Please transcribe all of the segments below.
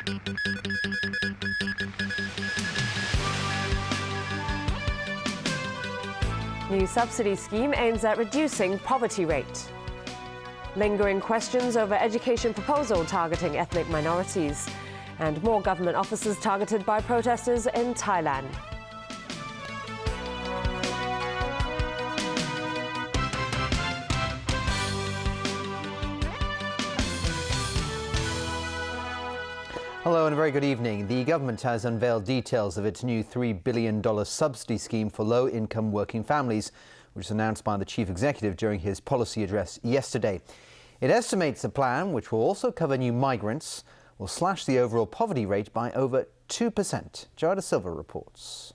New subsidy scheme aims at reducing poverty rate. Lingering questions over education proposal targeting ethnic minorities. And more government offices targeted by protesters in Thailand. Hello and a very good evening. The government has unveiled details of its new $3 billion subsidy scheme for low-income working families, which was announced by the chief executive during his policy address yesterday. It estimates the plan, which will also cover new migrants, will slash the overall poverty rate by over 2%. Joanna Silva reports.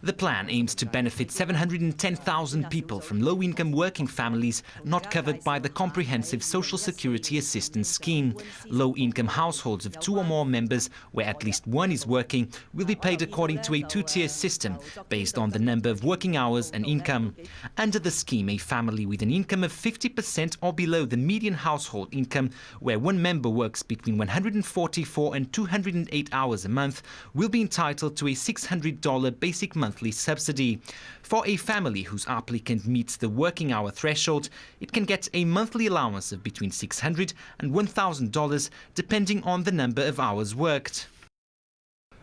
The plan aims to benefit 710,000 people from low-income working families not covered by the comprehensive Social Security Assistance Scheme. Low-income households of 2 or more members, where at least one is working, will be paid according to a 2-tier system based on the number of working hours and income. Under the scheme, a family with an income of 50% or below the median household income, where one member works between 144 and 208 hours a month, will be entitled to a $600 basic monthly subsidy. For a family whose applicant meets the working hour threshold, it can get a monthly allowance of between $600 and $1,000 depending on the number of hours worked.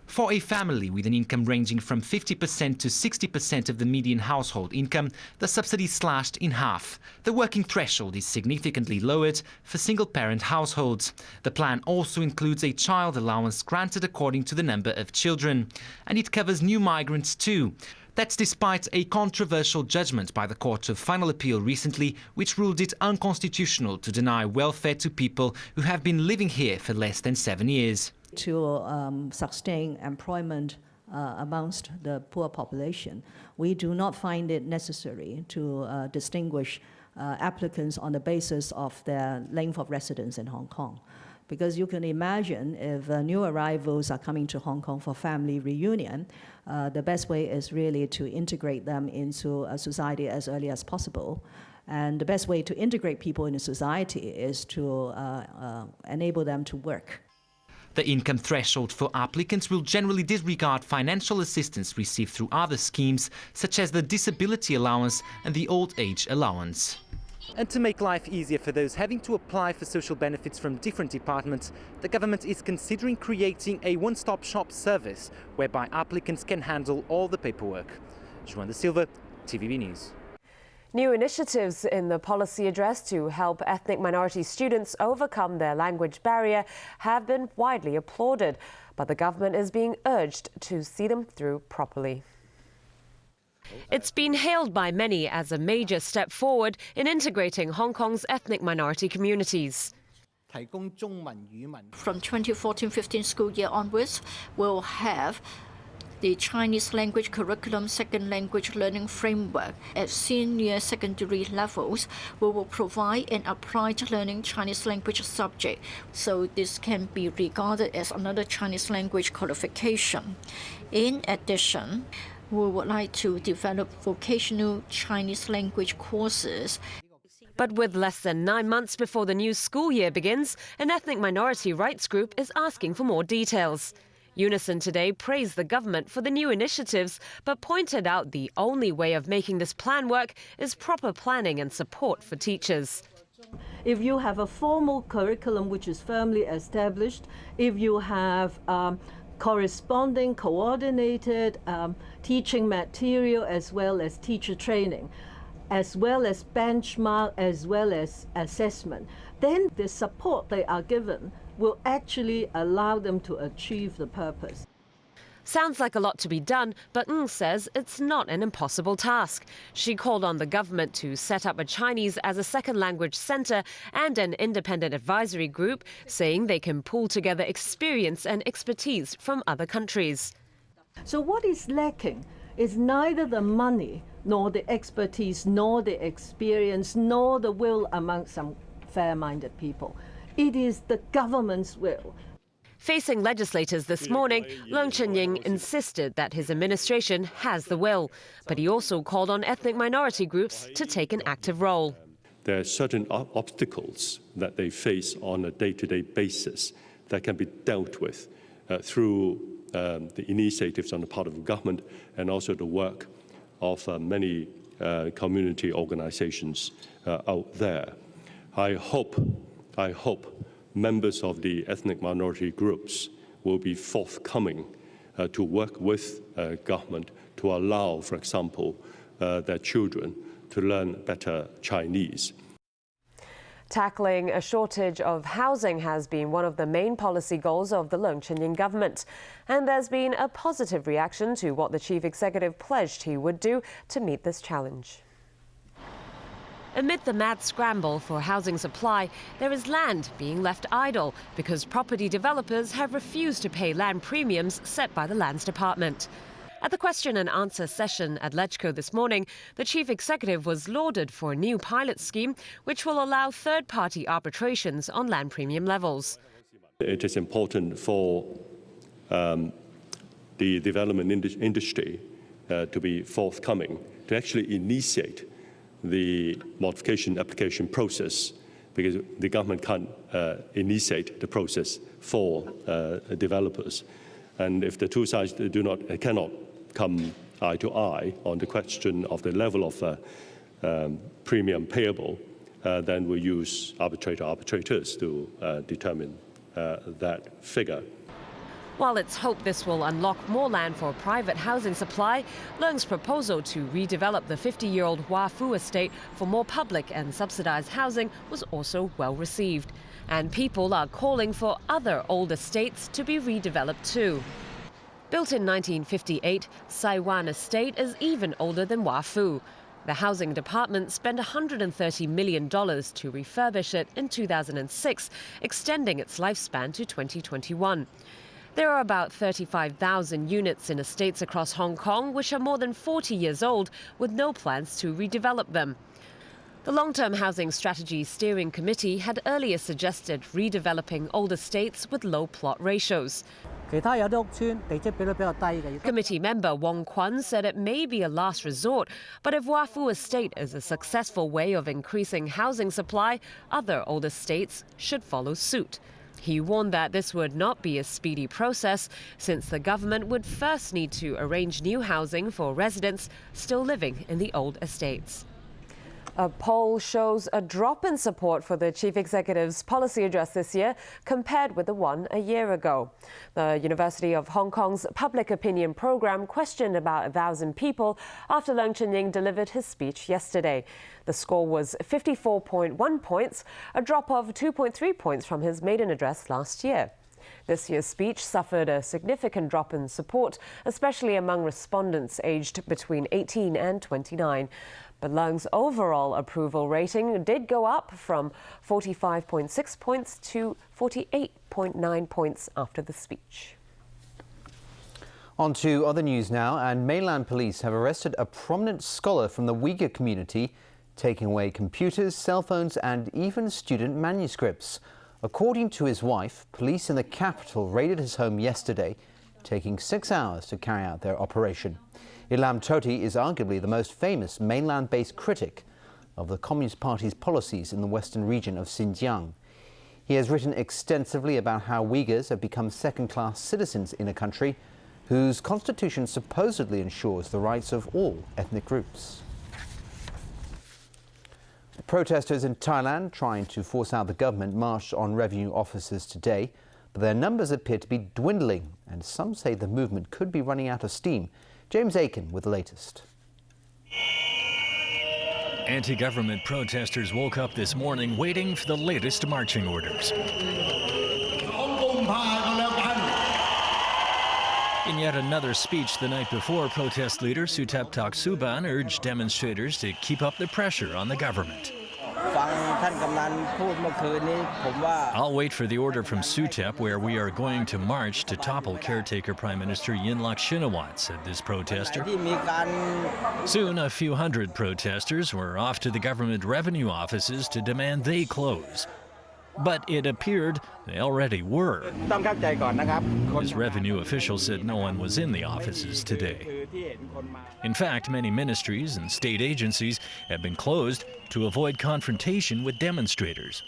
For a family with an income ranging from 50% to 60% of the median household income, the subsidy is slashed in half. The working threshold is significantly lowered for single-parent households. The plan also includes a child allowance granted according to the number of children. And it covers new migrants too. That's despite a controversial judgment by the Court of Final Appeal recently, which ruled it unconstitutional to deny welfare to people who have been living here for less than 7 years. To sustain employment amongst the poor population, we do not find it necessary to distinguish applicants on the basis of their length of residence in Hong Kong. Because you can imagine if new arrivals are coming to Hong Kong for family reunion, the best way is really to integrate them into society as early as possible. And the best way to integrate people in society is to enable them to work. The income threshold for applicants will generally disregard financial assistance received through other schemes, such as the disability allowance and the old age allowance. And to make life easier for those having to apply for social benefits from different departments, the government is considering creating a one-stop shop service whereby applicants can handle all the paperwork. Joanna Silva, TVB News. New initiatives in the policy address to help ethnic minority students overcome their language barrier have been widely applauded, but the government is being urged to see them through properly. It's been hailed by many as a major step forward in integrating Hong Kong's ethnic minority communities. From 2014-15 school year onwards, we'll have the Chinese language curriculum second language learning framework. At senior secondary levels, we will provide an applied learning Chinese language subject, so this can be regarded as another Chinese language qualification. In addition, we would like to develop vocational Chinese language courses. But with less than 9 months before the new school year begins, an ethnic minority rights group is asking for more details. Unison today praised the government for the new initiatives, but pointed out the only way of making this plan work is proper planning and support for teachers. If you have a formal curriculum which is firmly established, if you have corresponding, coordinated teaching material as well as teacher training, as well as benchmark, as well as assessment, then the support they are given will actually allow them to achieve the purpose. Sounds like a lot to be done, but Ng says it's not an impossible task. She called on the government to set up a Chinese as a second language centre and an independent advisory group, saying they can pool together experience and expertise from other countries. So what is lacking is neither the money, nor the expertise, nor the experience, nor the will among some fair-minded people. It is the government's will. Facing legislators this morning, Leung Chun-ying insisted that his administration has the will, but he also called on ethnic minority groups to take an active role. There are certain obstacles that they face on a day-to-day basis that can be dealt with through the initiatives on the part of the government and also the work of many community organizations out there. I hope members of the ethnic minority groups will be forthcoming to work with government to allow, for example, their children to learn better Chinese. Tackling a shortage of housing has been one of the main policy goals of the Leung Chun-ying government. And there's been a positive reaction to what the chief executive pledged he would do to meet this challenge. Amid the mad scramble for housing supply, there is land being left idle because property developers have refused to pay land premiums set by the Lands Department. At the question and answer session at LegCo this morning, the chief executive was lauded for a new pilot scheme which will allow third-party arbitrations on land premium levels. It is important for the development industry to be forthcoming, to actually initiate the modification application process, because the government can't initiate the process for developers. And if the two sides cannot come eye to eye on the question of the level of premium payable, then we use arbitrators to determine that figure. While it's hoped this will unlock more land for private housing supply, Leung's proposal to redevelop the 50-year-old Hua Fu estate for more public and subsidized housing was also well received. And people are calling for other old estates to be redeveloped too. Built in 1958, Sai Wan Estate is even older than Hua Fu. The Housing Department spent $130 million to refurbish it in 2006, extending its lifespan to 2021. There are about 35,000 units in estates across Hong Kong, which are more than 40 years old, with no plans to redevelop them. The Long-Term Housing Strategy Steering Committee had earlier suggested redeveloping old estates with low plot ratios. Committee member Wong Kwan said it may be a last resort, but if Hua Fu Estate is a successful way of increasing housing supply, other old estates should follow suit. He warned that this would not be a speedy process, since the government would first need to arrange new housing for residents still living in the old estates. A poll shows a drop in support for the chief executive's policy address this year compared with the one a year ago. The University of Hong Kong's public opinion program questioned about 1,000 people after Leung Chun-ying delivered his speech yesterday. The score was 54.1 points, a drop of 2.3 points from his maiden address last year. This year's speech suffered a significant drop in support, especially among respondents aged between 18 and 29. But Leung's overall approval rating did go up from 45.6 points to 48.9 points after the speech. On to other news now, and mainland police have arrested a prominent scholar from the Uyghur community, taking away computers, cell phones and even student manuscripts. According to his wife, police in the capital raided his home yesterday, taking 6 hours to carry out their operation. Ilham Tohti is arguably the most famous mainland-based critic of the Communist Party's policies in the western region of Xinjiang. He has written extensively about how Uyghurs have become second-class citizens in a country whose constitution supposedly ensures the rights of all ethnic groups. Protesters in Thailand trying to force out the government marched on revenue officers today, but their numbers appear to be dwindling, and some say the movement could be running out of steam. James Aiken with the latest. Anti-government protesters woke up this morning waiting for the latest marching orders. In yet another speech the night before, protest leader Suthep Thakksuban urged demonstrators to keep up the pressure on the government. I'll wait for the order from Suthep, where we are going to march to topple caretaker Prime Minister Yingluck Shinawatra, said this protester. Soon, a few hundred protesters were off to the government revenue offices to demand they close. But it appeared they already were. His revenue official said no one was in the offices today. In fact, many ministries and state agencies have been closed to avoid confrontation with demonstrators.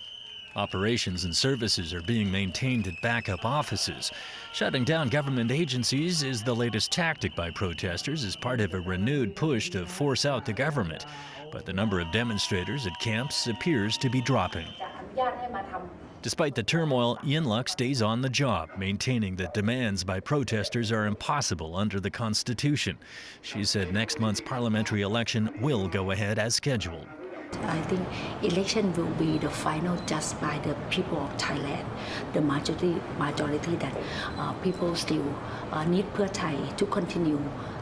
Operations and services are being maintained at backup offices. Shutting down government agencies is the latest tactic by protesters as part of a renewed push to force out the government. But the number of demonstrators at camps appears to be dropping. Despite the turmoil, Yingluck stays on the job, maintaining that demands by protesters are impossible under the Constitution. She said next month's parliamentary election will go ahead as scheduled. I think election will be the final judged by the people of Thailand. The majority that people still need Pheu Thai to continue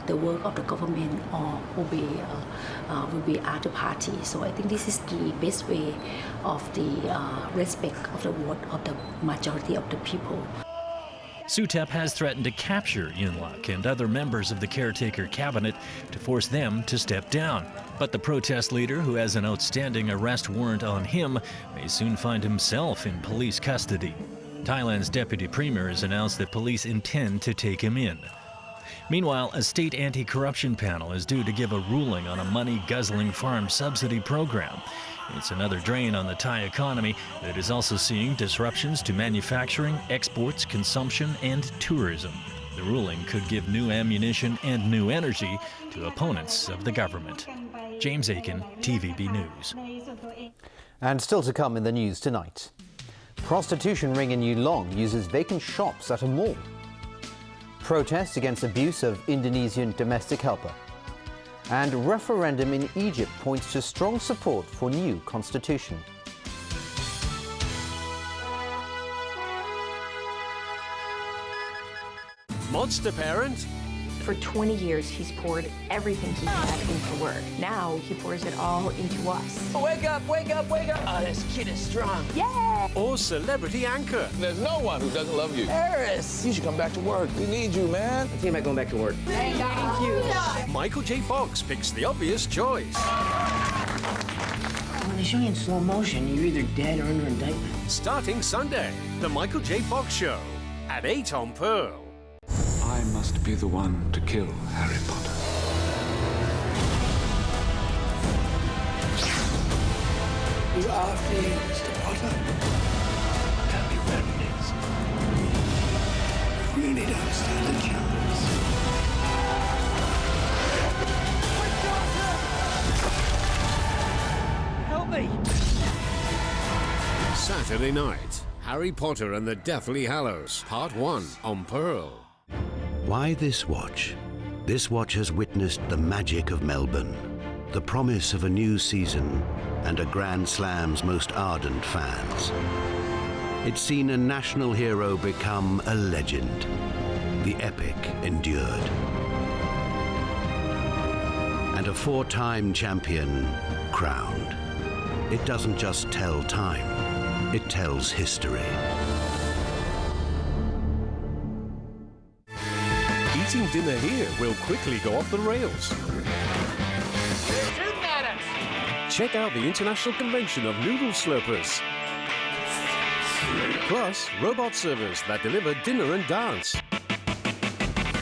the work of the government or will be other party. So I think this is the best way of the respect of the vote of the majority of the people. Suthep has threatened to capture Yingluck and other members of the caretaker cabinet to force them to step down. But the protest leader, who has an outstanding arrest warrant on him, may soon find himself in police custody. Thailand's deputy premier has announced that police intend to take him in. Meanwhile, a state anti-corruption panel is due to give a ruling on a money-guzzling farm subsidy program. It's another drain on the Thai economy that is also seeing disruptions to manufacturing, exports, consumption, and tourism. The ruling could give new ammunition and new energy to opponents of the government. James Aiken, TVB News. And still to come in the news tonight. Prostitution ring in Yuen Long uses vacant shops at a mall. Protests against abuse of Indonesian domestic helper. And referendum in Egypt points to strong support for new constitution. Monster parent? For 20 years, he's poured everything he had into work. Now he pours it all into us. Wake up, wake up, wake up! Oh, this kid is strong. Yeah! Or celebrity anchor. There's no one who doesn't love you. Harris! You should come back to work. We need you, man. I think about going back to work. Thank you. Michael J. Fox picks the obvious choice. When they show you in slow motion, you're either dead or under indictment. Starting Sunday, The Michael J. Fox Show at 8 on Pearl. I must be the one to kill Harry Potter. Who's after you, Mr. Potter? Tell me where it is. You really don't stand a chance. Help me! Saturday night, Harry Potter and the Deathly Hallows, Part 1 on Pearl. Why this watch? This watch has witnessed the magic of Melbourne, the promise of a new season, and a Grand Slam's most ardent fans. It's seen a national hero become a legend. The epic endured. And a four-time champion crowned. It doesn't just tell time, it tells history. Eating dinner here will quickly go off the rails. Check out the International Convention of Noodle Slurpers. Plus, robot servers that deliver dinner and dance.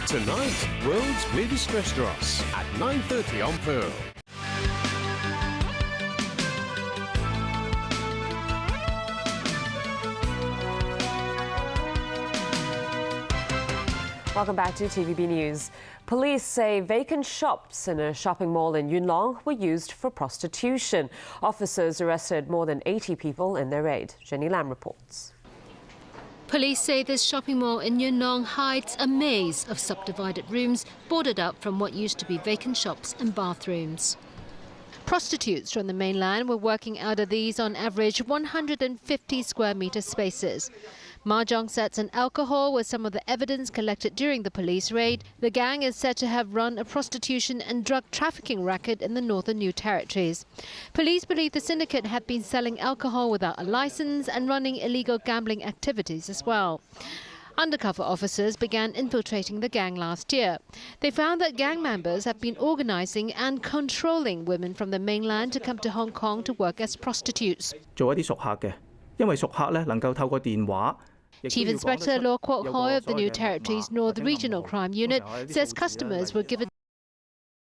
Tonight, world's weirdest restaurants at 9:30 on Pearl. Welcome back to TVB News. Police say vacant shops in a shopping mall in Yuen Long were used for prostitution. Officers arrested more than 80 people in their raid. Jenny Lam reports. Police say this shopping mall in Yuen Long hides a maze of subdivided rooms boarded up from what used to be vacant shops and bathrooms. Prostitutes from the mainland were working out of these on average 150 square metre spaces. Mahjong sets and alcohol were some of the evidence collected during the police raid. The gang is said to have run a prostitution and drug trafficking racket in the northern New Territories. Police believe the syndicate had been selling alcohol without a license and running illegal gambling activities as well. Undercover officers began infiltrating the gang last year. They found that gang members have been organising and controlling women from the mainland to come to Hong Kong to work as prostitutes. Chief Inspector Law Kwok Hoi of the New Territories North Regional Crime Unit says customers were given